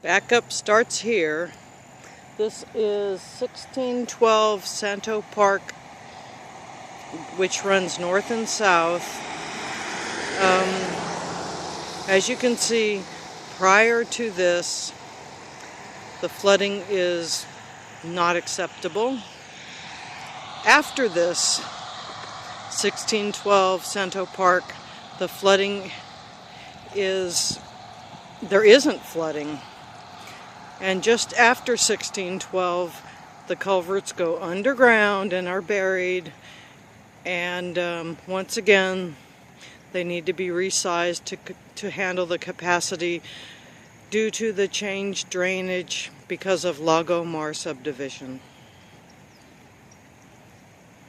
Backup starts here. This is 1612 Santo Park, which runs north and south. As you can see, prior to this, the flooding is not acceptable. After this, 1612 Santo Park, the flooding there isn't flooding. And just after 1612, the culverts go underground and are buried. And once again, they need to be resized to handle the capacity due to the changed drainage because of Lago subdivision.